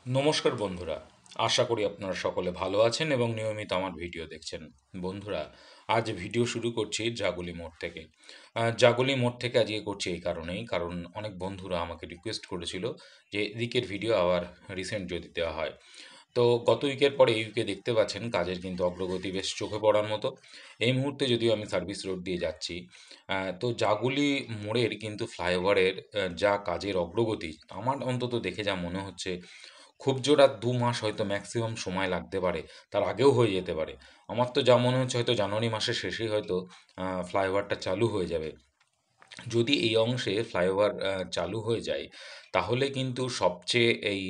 নমস্কার বন্ধুরা, আশা করি আপনারা সকলে ভালো আছেন এবং নিয়মিত আমার ভিডিও দেখছেন। বন্ধুরা, আজ ভিডিও শুরু করছি জাগুলি মোড় থেকে। জাগুলি মোড় থেকে আজকে করছি এই কারণেই, কারণ অনেক বন্ধুরা আমাকে রিকোয়েস্ট করেছিল যে এদিকের ভিডিও আবার রিসেন্ট যদি দেওয়া হয়। তো গত উইকের পরে এই উইকে দেখতে পাচ্ছেন কাজের কিন্তু অগ্রগতি বেশ চোখে পড়ার মতো। এই মুহূর্তে যদিও আমি সার্ভিস রোড দিয়ে যাচ্ছি, তো জাগুলি মোড়ের কিন্তু ফ্লাইওভারের যা কাজের অগ্রগতি আমার অন্তত দেখে যা মনে হচ্ছে, খুব জোর আর ২ মাস হয়তো ম্যাক্সিমাম সময় লাগতে পারে। তার আগেও হয়ে যেতে পারে। আমার তো যা মনে হচ্ছে হয়তো জানুয়ারি মাসের শেষেই হয়তো ফ্লাইওভারটা চালু হয়ে যাবে। যদি এই অংশে ফ্লাইওভার চালু হয়ে যায়, তাহলে কিন্তু সবচেয়ে এই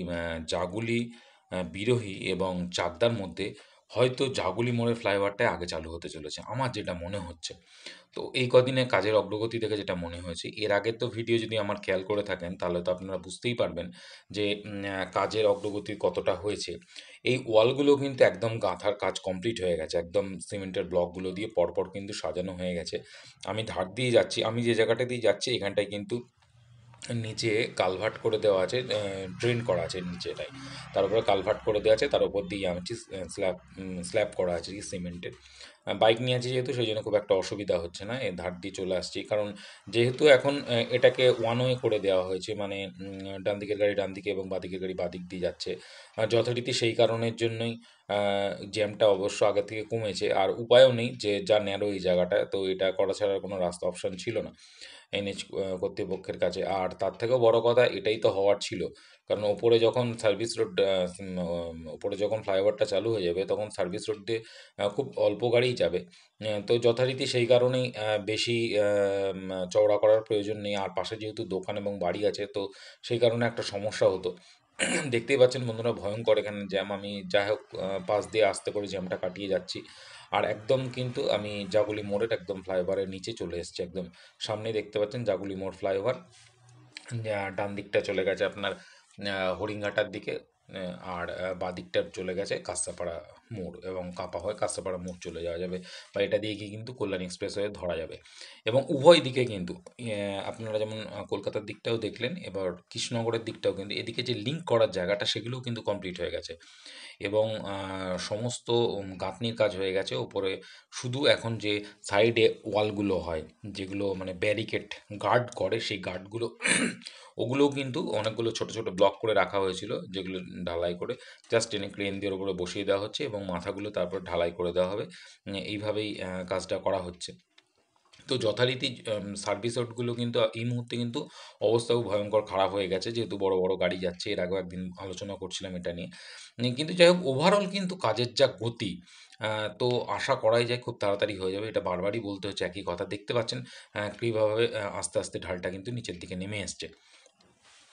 জাগুলি, বিরোহী এবং চাকদার মধ্যে হয়তো জাগুলি মোড়ের ফ্লাইওভারটাই আগে চালু হতে চলেছে। আমার যেটা মনে হচ্ছে। তো এই কদিনে কাজের অগ্রগতি দেখে যেটা মনে হয়েছে, এর আগের তো ভিডিও যদি আমার খেয়াল করে থাকেন তাহলে তো আপনারা বুঝতেই পারবেন যে কাজের অগ্রগতি কতটা হয়েছে। এই ওয়ালগুলো কিন্তু একদম গাঁথার কাজ কমপ্লিট হয়ে গেছে। একদম সিমেন্টের ব্লকগুলো দিয়ে পরপর কিন্তু সাজানো হয়ে গেছে। আমি ধার দিয়ে যাচ্ছি, আমি যে জায়গাটা দিয়ে যাচ্ছি এখানটায় কিন্তু নিচে কালভার্ট করে দেওয়া আছে, ড্রেন করা আছে নিচেটায়। তার উপরে কালভার্ট করে দেওয়া আছে, তার উপর দিয়ে আনছি স্ল্যাব করা আছে কি সিমেন্টের। বাইক নিয়ে আছি যেহেতু সেই জন্য খুব একটা অসুবিধা হচ্ছে না, এ ধার দিয়ে চলে আসছি। কারণ যেহেতু এখন এটাকে ওয়ান ওয়ে করে দেওয়া হয়েছে, মানে ডান দিকের গাড়ি ডান দিকে এবং বাদিকের গাড়ি বাদিক দিয়ে যাচ্ছে। যথারীতি সেই কারণের জন্যই জ্যামটা অবশ্য আগে থেকে কমেছে। আর উপায়ও নেই, যে যা ন্যারো এই জায়গাটা, তো এটা করা ছাড়া আর কোনো রাস্তা অপশন ছিল না এনএইচ কর্তৃপক্ষের কাছে। আর তার থেকেও বড় কথা, এটাই তো হওয়ার ছিল। কারণ ওপরে যখন সার্ভিস রোড, ওপরে যখন ফ্লাইওভারটা চালু হয়ে যাবে তখন সার্ভিস রোড দিয়ে খুব অল্প গাড়িই যাবে। তো যথারীতি সেই কারণেই বেশি চওড়া করার প্রয়োজন নেই। আর পাশে যেহেতু দোকান এবং বাড়ি আছে, তো সেই কারণে একটা সমস্যা হতো। দেখতেই পাচ্ছেন বন্ধুরা, ভয়ঙ্কর এখানে জ্যাম। আমি যাই হোক পাশ দিয়ে আস্তে করে জ্যামটা কাটিয়ে যাচ্ছি। আর একদম কিন্তু আমি জাগুলি মোড়ের একদম ফ্লাইওভারের নিচে চলে এসেছি। একদম সামনে দেখতে পাচ্ছেন জাগুলি মোড় ফ্লাইওভার। ডান দিকটা চলে গেছে আপনার হরিণঘাটার দিকে, আর বাঁ দিকটা চলে গেছে কাঁচরাপাড়া মোড়, এবং কাঁপা হয়ে কাঁচরাপাড়া মোড় চলে যাওয়া যাবে, বা এটা দিয়ে গিয়ে কিন্তু কল্যাণ এক্সপ্রেস হয়ে ধরা যাবে। এবং উভয় দিকে কিন্তু আপনারা যেমন কলকাতার দিকটাও দেখলেন, এবার কৃষ্ণনগরের দিকটাও কিন্তু এদিকে যে লিঙ্ক করার জায়গাটা সেগুলোও কিন্তু কমপ্লিট হয়ে গেছে। এবং সমস্ত গাঁথনির কাজ হয়ে গেছে ওপরে। শুধু এখন যে সাইডে ওয়ালগুলো হয়, যেগুলো মানে ব্যারিকেড গার্ড করে, সেই গার্ডগুলো ওগুলোও কিন্তু অনেকগুলো ছোট ছোট ব্লক করে রাখা হয়েছিল, যেগুলো ঢালাই করে জাস্ট টেনে ক্রেন দিয়ে ওর উপরে বসিয়ে দেওয়া হচ্ছে, এবং মাথাগুলো তারপর ঢালাই করে দেওয়া হবে। এইভাবেই কাজটা করা হচ্ছে। তো যথারীতি সার্ভিস রোডগুলো কিন্তু এই মুহূর্তে কিন্তু অবস্থা খুব ভয়ঙ্কর খারাপ হয়ে গেছে, যেহেতু বড় বড় গাড়ি যাচ্ছে। এর আগেও একদিন আলোচনা করছিলাম এটা নিয়ে। কিন্তু যাই হোক, ওভারঅল কিন্তু কাজের যা গতি, তো আশা করাই যায় খুব তাড়াতাড়ি হয়ে যাবে। এটা বারবারই বলতে হচ্ছে একই কথা। দেখতে পাচ্ছেন কীভাবে আস্তে আস্তে ঢালটা কিন্তু নিচের দিকে নেমে এসছে।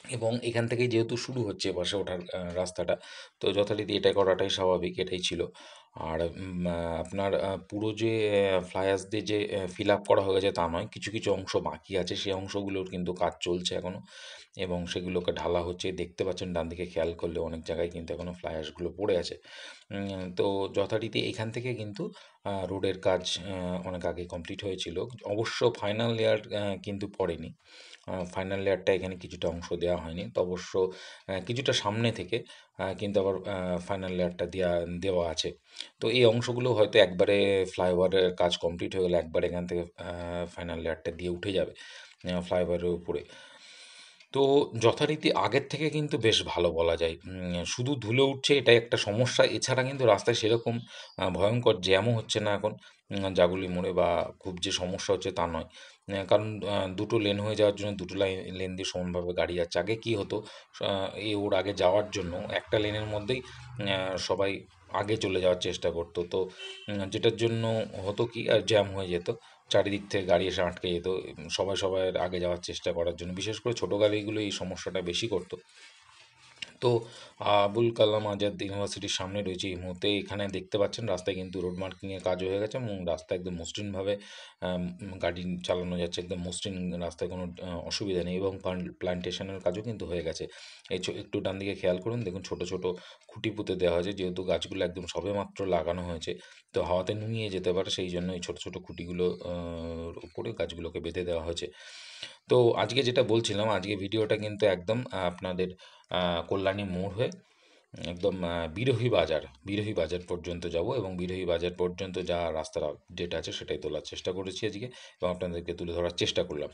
এবং এখান থেকেই যেহেতু শুরু হচ্ছে বাসে ওঠার রাস্তাটা, তো যথারীতি এটা করাটাই স্বাভাবিক, এটাই ছিল। আর আপনার পুরো যে ফ্লাইওভার দিয়ে যে ফিল আপ করা হয়ে গেছে তা নয়, কিছু কিছু অংশ বাকি আছে, সেই অংশগুলোর কিন্তু কাজ চলছে এখনও, এবং সেগুলোকে ঢালা হচ্ছে। দেখতে পাচ্ছেন ডান দিকে খেয়াল করলে অনেক জায়গায় কিন্তু এখনও ফ্লাইওভারগুলো পড়ে আছে। তো যথারীতি এখান থেকে কিন্তু রোডের কাজ অনেক আগে কমপ্লিট হয়েছিল। অবশ্য ফাইনাল লেয়ার কিন্তু পড়েনি। ফাইনাল লেয়ারটা এখানে কিছুটা অংশ দেওয়া হয়নি। তো অবশ্য কিছুটা সামনে থেকে কিন্তু আবার ফাইনাল লেয়ারটা দেওয়া আছে। তো এই অংশগুলো হয়তো একবারে ফ্লাইওভারের কাজ কমপ্লিট হয়ে গেলে একবারে এখান থেকে ফাইনাল লেয়ারটা দিয়ে উঠে যাবে ফ্লাইওভারের উপরে। তো যথারীতি আগের থেকে কিন্তু বেশ ভালো বলা যায়। শুধু ধুলো উঠছে এটাই একটা সমস্যা। এছাড়া কিন্তু রাস্তায় সেরকম ভয়ঙ্কর জ্যামও হচ্ছে না এখন জাগুলি মোড়ে, বা খুব যে সমস্যা হচ্ছে তা নয়। কারণ দুটো লেন হয়ে যাওয়ার জন্য দুটো লেন দিয়ে সমানভাবে গাড়ি যাচ্ছে। আগে কি হতো, আ ওর আগে যাওয়ার জন্য একটা লেনের মধ্যেই সবাই আগে চলে যাওয়ার চেষ্টা করতো। তো যেটার জন্য হতো কি, জ্যাম হয়ে যেত। চারিদিক থেকে গাড়ি এসে আটকে যেত। সবাই সবার আগে যাওয়ার চেষ্টা করার জন্য। বিশেষ করে ছোটো গাড়িগুলো এই সমস্যাটা বেশি করতো। তো আবুল কালাম আজাদ ইউনিভার্সিটির সামনে রয়েছে এই মুহূর্তে। এখানে দেখতে পাচ্ছেন রাস্তায় কিন্তু রোড মার্কিংয়ের কাজও হয়ে গেছে, এবং রাস্তা একদম মসৃণভাবে গাড়ি চালানো যাচ্ছে। একদম মসৃণ রাস্তায় কোনো অসুবিধা নেই, এবং প্লান্টেশনের কাজও কিন্তু হয়ে গেছে। একটু ডান দিকে খেয়াল করুন, দেখুন ছোট ছোট খুঁটি পুঁতে দেওয়া হয়েছে, যেহেতু গাছগুলো একদম সবেমাত্র লাগানো হয়েছে। তো হাওয়াতে নুয়ে যেতে পারে, সেই জন্য এই ছোট ছোট খুঁটিগুলো উপরে গাছগুলোকে বেঁধে দেওয়া হয়েছে। তো আজকে যেটা বলছিলাম, আজকে ভিডিওটা কিন্তু একদম আপনাদের কল্যাণী মোড় হয়ে একদম বিরোহী বাজার পর্যন্ত যাব এবং বিরোহী বাজার পর্যন্ত যা রাস্তার আপডেট আছে সেটাই তোলার চেষ্টা করেছি আজকে এবং আপনাদেরকে তুলে ধরার চেষ্টা করলাম।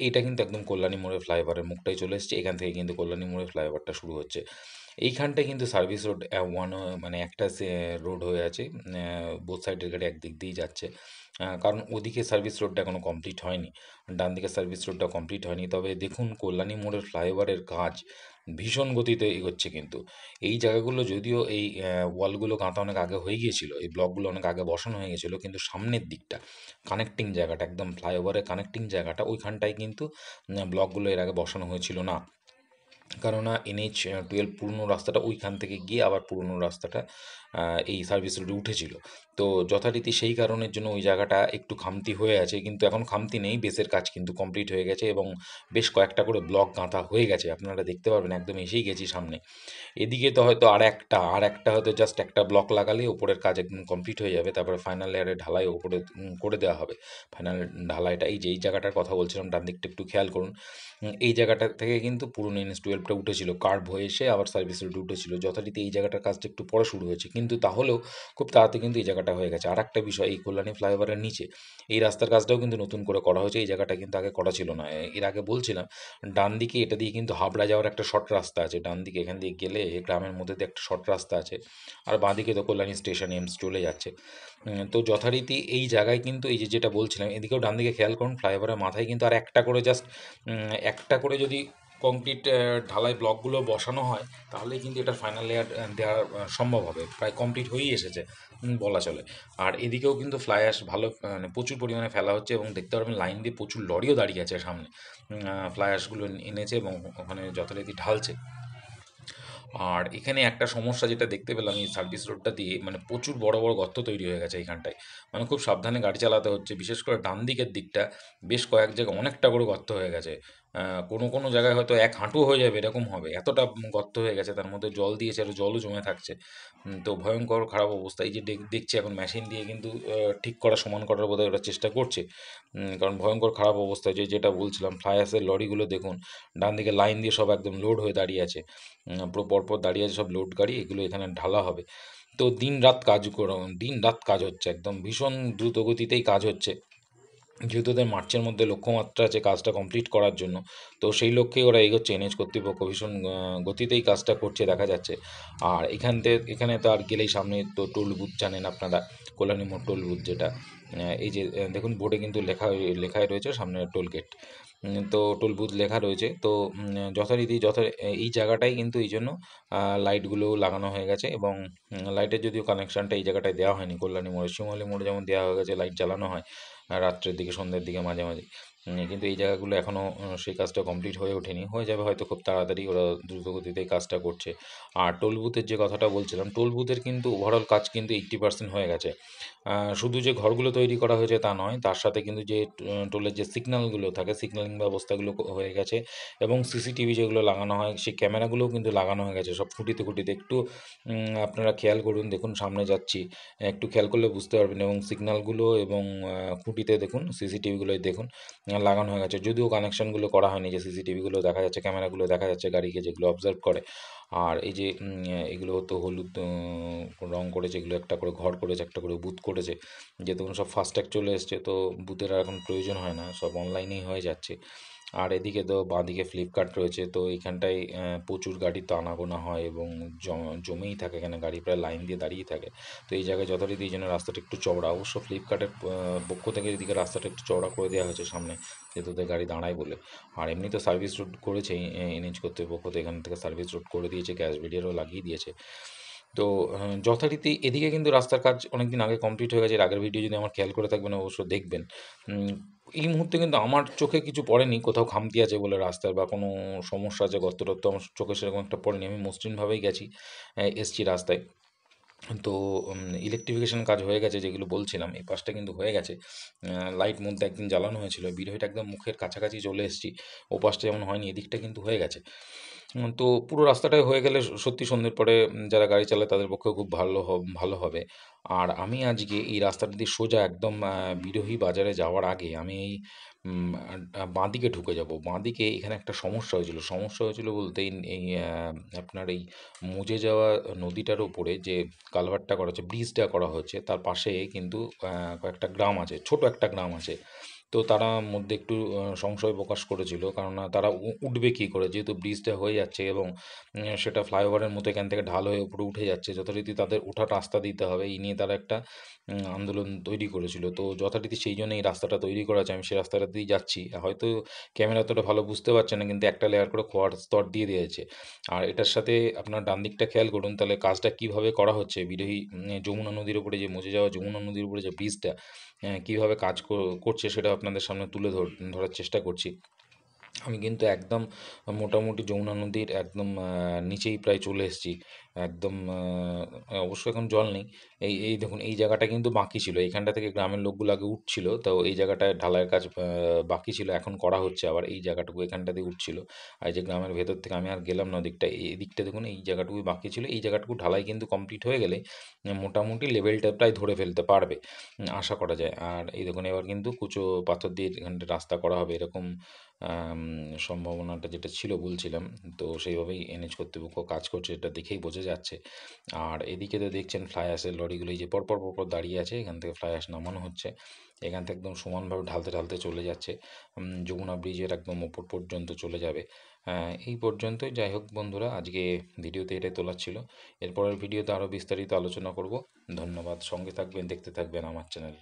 এইটা কিন্তু একদম কল্যাণী মোড়ের ফ্লাইওভারের মুখটাই চলে এসেছে। এখান থেকে কিন্তু কল্যাণী মোড়ের ফ্লাইওভারটা শুরু হচ্ছে। এইখানটায় কিন্তু সার্ভিস রোড মানে একটা রোড হয়ে আছে। বোথ সাইডের গাড়ি একদিক দিয়েই যাচ্ছে। কারণ ওদিকে সার্ভিস রোডটা এখনও কমপ্লিট হয়নি। ডান দিকের সার্ভিস রোডটা কমপ্লিট হয়নি। তবে দেখুন কল্যাণী মোড়ের ফ্লাইওভারের কাজ ভীষণ গতিতে এগোচ্ছে কিন্তু। এই জায়গাগুলো যদিও এই ওয়ালগুলো গাঁথা অনেক আগে হয়ে গিয়েছিল, এই ব্লকগুলো অনেক আগে বসানো হয়ে গেছিলো, কিন্তু সামনের দিকটা কানেক্টিং জায়গাটা একদম ফ্লাইওভারের কানেক্টিং জায়গাটা ওইখানটায় কিন্তু ব্লকগুলো এর আগে বসানো হয়েছিল না। কেননা NH-12 পুরনো রাস্তাটা ওইখান থেকে গিয়ে আবার পুরনো রাস্তাটা এই সার্ভিস রোডে উঠেছিল। তো যথারীতি সেই কারণের জন্য ওই জায়গাটা একটু খামতি হয়ে আছে, কিন্তু এখন খামতি নেই, বেসের কাজ কিন্তু কমপ্লিট হয়ে গেছে এবং বেশ কয়েকটা করে ব্লক গাঁথা হয়ে গেছে, আপনারা দেখতে পারবেন, একদম এসেই গেছি সামনে। এদিকে তো হয়তো আর একটা হয়তো জাস্ট একটা ব্লক লাগালেই ওপরের কাজ একদম কমপ্লিট হয়ে যাবে, তারপরে ফাইনাল লেয়ারে ঢালাই ওপরে করে দেওয়া হবে। ফাইনাল ঢালাইটা এই যে এই জায়গাটার কথা বলছিলাম, ডান দিকটা একটু খেয়াল করুন। এই জায়গাটা থেকে কিন্তু পুরনো NH-12টা উঠেছিল, কার্ভ হয়ে এসে আবার সার্ভিস রোডে উঠেছিল। যথারীতি এই জায়গাটার কাজটা একটু পরে শুরু হয়েছে, কিন্তু তাহলেও খুব তাড়াতাড়ি কিন্তু এই জায়গাটা হয়ে গেছে। আর একটা বিষয়, এই কল্যাণী ফ্লাইওভারের নিচে এই রাস্তার কাজটাও কিন্তু নতুন করে করা হয়েছে। এই জায়গাটা কিন্তু আগে করা ছিল না। এর আগে বলছিলাম, ডান দিকে এটা দিয়ে কিন্তু হাবড়া যাওয়ার একটা শর্ট রাস্তা আছে। ডান দিকে এখান দিয়ে গেলে গ্রামের মধ্যে দিয়ে একটা শর্ট রাস্তা আছে। আর বাঁদিকে তো কল্যাণী স্টেশন এমস চলে যাচ্ছে। তো যথারীতি এই জায়গায় কিন্তু এই যে যেটা বলছিলাম, এদিকেও ডান দিকে খেয়াল করুন, ফ্লাইওভারের মাথায় কিন্তু আর একটা করে জাস্ট একটা করে যদি কংক্রিট ঢালাই ব্লকগুলো বসানো হয়, তাহলেই কিন্তু এটা ফাইনাল লেয়ার দেওয়া সম্ভব হবে। প্রায় কমপ্লিট হয়েই এসেছে বলা চলে। আর এদিকেও কিন্তু ফ্লাই অ্যাশ ভালো মানে প্রচুর পরিমাণে ফেলা হচ্ছে এবং দেখতে পারবেন লাইন দিয়ে প্রচুর লরিও দাঁড়িয়ে আছে সামনে। ফ্লাই অ্যাশগুলো এনেছে এবং ওখানে যথারীতি ঢালছে। আর এখানে একটা সমস্যা যেটা দেখতে পেলাম এই সার্ভিস রোডটা দিয়ে, মানে প্রচুর বড় বড় গর্ত তৈরি হয়ে গেছে এইখানটায়। মানে খুব সাবধানে গাড়ি চালাতে হচ্ছে, বিশেষ করে ডান দিকের দিকটা বেশ কয়েক জায়গায় অনেকটা করে গর্ত হয়ে গেছে। কোনো কোনো জায়গায় হয়তো এক হাঁটু হয়ে যাবে এরকম হবে, এতটা গর্ত হয়ে গেছে, তার মধ্যে জল দিয়েছে আর জলও জমে থাকছে। তো ভয়ঙ্কর খারাপ অবস্থা। এই যে দেখছি এখন মেশিন দিয়ে কিন্তু ঠিক করা, সমান করার বোধহয় ওরা চেষ্টা করছে। কারণ ভয়ঙ্কর খারাপ অবস্থা, যেটা বলছিলাম, ফ্লাই অ্যাশের লরিগুলো দেখুন, ডান দিকে লাইন দিয়ে সব একদম লোড হয়ে দাঁড়িয়ে আছে। পুরো পরপর দাঁড়িয়ে আছে সব লোড গাড়ি, এগুলো এখানে ঢালা হবে। তো দিন রাত কাজ হচ্ছে, একদম ভীষণ দ্রুত গতিতেই কাজ হচ্ছে। যেহেতু ওদের মার্চের মধ্যে লক্ষ্যমাত্রা আছে কাজটা কমপ্লিট করার জন্য, তো সেই লক্ষ্যেই ওরা এগোচ্ছে। কর্তৃপক্ষ ভীষণ গতিতেই কাজটা করছে দেখা যাচ্ছে। আর এখানে তো আর গেলেই সামনে তো টোল বুথ, জানেন আপনারা, কল্যাণী মোড় টোল বুথ যেটা, এই যে দেখুন বোর্ডে কিন্তু লেখাই রয়েছে সামনে টোল গেট। তো টোল বুথ লেখা রয়েছে। তো যথারীতি এই জায়গাটায় কিন্তু এই জন্য লাইটগুলো লাগানো হয়ে গেছে এবং লাইটের যদিও কানেকশানটা এই জায়গাটায় দেওয়া হয়নি। কল্যাণী মোড়ে, শিমুলী মোড়ে যেমন দেওয়া হয়ে গেছে, লাইট জ্বালানো হয় রাত্রের দিকে, সন্ধ্যের দিকে মাঝে মাঝে। কিন্তু এই জায়গাগুলো এখনও সেই কাজটা কমপ্লিট হয়ে ওঠেনি। হয়ে যাবে হয়তো খুব তাড়াতাড়ি, ওরা দ্রুতগতিতেই কাজটা করছে। আর টোল বুথের যে কথাটা বলছিলাম, টোল বুথের কিন্তু ওভারঅল কাজ কিন্তু 80% হয়ে গেছে। শুধু যে ঘরগুলো তৈরি করা হয়েছে তা নয়, তার সাথে কিন্তু যে টোলের যে সিগন্যালগুলো থাকে, সিগন্যালিং ব্যবস্থাগুলো হয়ে গেছে এবং CCTV যেগুলো লাগানো হয় সেই ক্যামেরাগুলোও কিন্তু লাগানো হয়ে গেছে সব খুঁটিতে খুঁটিতে। একটু আপনারা খেয়াল করুন, দেখুন সামনে যাচ্ছি, একটু খেয়াল করলে বুঝতে পারবেন, এবং সিগন্যালগুলো এবং খুঁটিতে দেখুন, CCTVগুলোয় দেখুন লাগানো হয়ে গেছে। যদিও কানেকশানগুলো করা হয়নি, যে CCTVগুলো দেখা যাচ্ছে, ক্যামেরাগুলো দেখা যাচ্ছে গাড়িকে, যেগুলো অবজার্ভ করে। আর এই যে এগুলো তো হলুদ রং করেছে, এগুলো একটা করে ঘর করেছে, একটা করে বুথ করেছে। যেহেতু এখন সব ফাস্ট্যাগ চলে এসছে, তো বুথের আর এখন প্রয়োজন হয় না, সব অনলাইনেই হয়ে যাচ্ছে। আর এদিকে তো বাঁদিকে ফ্লিপকার্ট রয়েছে, তো এইখানটায় প্রচুর গাড়ি তো আনাগোনা হয় এবং জমেই থাকে, এখানে গাড়ি প্রায় লাইন দিয়ে দাঁড়িয়ে থাকে। তো এই জায়গায় যথারীতি এই জন্য রাস্তাটা একটু চওড়া, অবশ্য ফ্লিপকার্টের পক্ষ থেকে এদিকে রাস্তাটা একটু চওড়া করে দেওয়া হয়েছে সামনে, যেহেতু ওদের গাড়ি দাঁড়ায় বলে। আর এমনি তো সার্ভিস রোড করেছেই NH কর্তৃপক্ষ, তো এখান থেকে সার্ভিস রোড করে দিয়েছে, গ্যাস ব্যারিয়ারও লাগিয়ে দিয়েছে। তো যথারীতি এদিকে কিন্তু রাস্তার কাজ অনেক দিন আগে কমপ্লিট হয়ে গেছে। এর আগের ভিডিও যদি আমার খেয়াল করে থাকবেন অবশ্যই দেখবেন। উম, এই মুহূর্তে কিন্তু আমার চোখে কিছু পড়েনি কোথাও খামতি আছে বলে রাস্তার, বা কোনো সমস্যা আছে, গর্ত টর্ত আমার চোখে সেরকম একটা পড়েনি। আমি মসৃণভাবেই গেছি, এসছি রাস্তায়। তো ইলেকট্রিফিকেশন কাজ হয়ে গেছে, যেগুলো বলছিলাম এই পাশটা কিন্তু হয়ে গেছে। লাইট মধ্যে একদিন জ্বালানো হয়েছিল, বিরোহিটা একদম মুখের কাছাকাছি চলে এসেছি। ও পাশটা যেমন হয়নি, এদিকটা কিন্তু হয়ে গেছে। তো পুরো রাস্তাটাই হয়ে গেলে সত্যি সন্ধ্যের পরে যারা গাড়ি চালায় তাদের পক্ষেও খুব ভালো হবে। আর আমি আজকে এই রাস্তাটা দিয়ে সোজা একদম বিরোহী বাজারে যাওয়ার আগে আমি এই বাঁদিকে ঢুকে যাব। বাঁদিকে এখানে একটা সমস্যা হয়েছিল বলতে এই আপনার এই মজে যাওয়া নদীটার উপরে যে কালভার্টটা করা হচ্ছে, ব্রিজটা করা হচ্ছে, তার পাশে কিন্তু কয়েকটা গ্রাম আছে, ছোট একটা গ্রাম আছে। তো তারা মধ্যে একটু সংশয় প্রকাশ করেছিল, কারণ তারা উঠবে কী করে, যেহেতু ব্রিজটা হয়ে যাচ্ছে এবং সেটা ফ্লাইওভারের মতো এখান থেকে ঢাল হয়ে উপরে উঠে যাচ্ছে, যথারীতি তাদের ওঠার রাস্তা দিতে হবে, এই নিয়ে তারা একটা আন্দোলন তৈরি করেছিল। তো যথারীতি সেই জন্য এই রাস্তাটা তৈরি করা আছে, আমি সেই রাস্তাটা দিয়েই যাচ্ছি। হয়তো ক্যামেরা অতটা ভালো বুঝতে পারছে না, কিন্তু একটা লেয়ার করে খোয়ার স্তর দিয়ে দিয়েছে। আর এটার সাথে আপনার ডান দিকটা খেয়াল করুন, তাহলে কাজটা কীভাবে করা হচ্ছে। বিদেহী যমুনা নদীর উপরে যে মজে যাওয়া যমুনা নদীর উপরে যে ব্রিজটা কীভাবে কাজ করছে সেটা আপনাদের সামনে তুলে ধরার চেষ্টা করছি। আমি কিন্তু একদম মোটামুটি যমুনা নদীর একদম নিচেই প্রায় চলে এসেছি। একদম অবশ্য এখন জল নেই। এই দেখুন, এই জায়গাটা কিন্তু বাকি ছিল। এইখানটা থেকে গ্রামের লোকগুলো আগে উঠছিল। তো এই জায়গাটায় ঢালাইয়ের কাজ বাকি ছিল। এখন করা হচ্ছে আবার এই জায়গাটুকু এখানটা দিয়ে উঠছিল। আর এই যে গ্রামের ভেতর থেকে আমি আর গেলাম না ওদিকটায়। এই দিকটা দেখুন, এই জায়গাটুকুই বাকি ছিল। এই জায়গাটুকু ঢালাই কিন্তু কমপ্লিট হয়ে গেলে মোটামুটি লেভেলটা প্রায় ধরে ফেলতে পারবে। আশা করা যায়। আর এই দেখুন, এবার কিন্তু কুচো পাথর দিয়ে এখানটা রাস্তা করা হবে এরকম আম সম্ভাবনাটা যেটা ছিল বলছিলাম। তো সেইভাবেই এনএইচ কর্তৃপক্ষ কাজ করছে, এটা দেখেই বোঝা যাচ্ছে। আর এদিকে তো দেখছেন ফ্লাই অ্যাশের লরিগুলো এই যে পরপর দাঁড়িয়ে আছে, এখান থেকে ফ্লাই অ্যাশ নামানো হচ্ছে। এখান থেকে একদম সমানভাবে ঢালতে চলে যাচ্ছে। যমুনা ব্রিজের একদম ওপর পর্যন্ত চলে যাবে। এই পর্যন্তই। যাই হোক বন্ধুরা, আজকে ভিডিওতে এটাই তোলার ছিল। এরপরের ভিডিওতে আরও বিস্তারিত আলোচনা করব। ধন্যবাদ। সঙ্গে থাকবেন, দেখতে থাকবেন আমার চ্যানেল।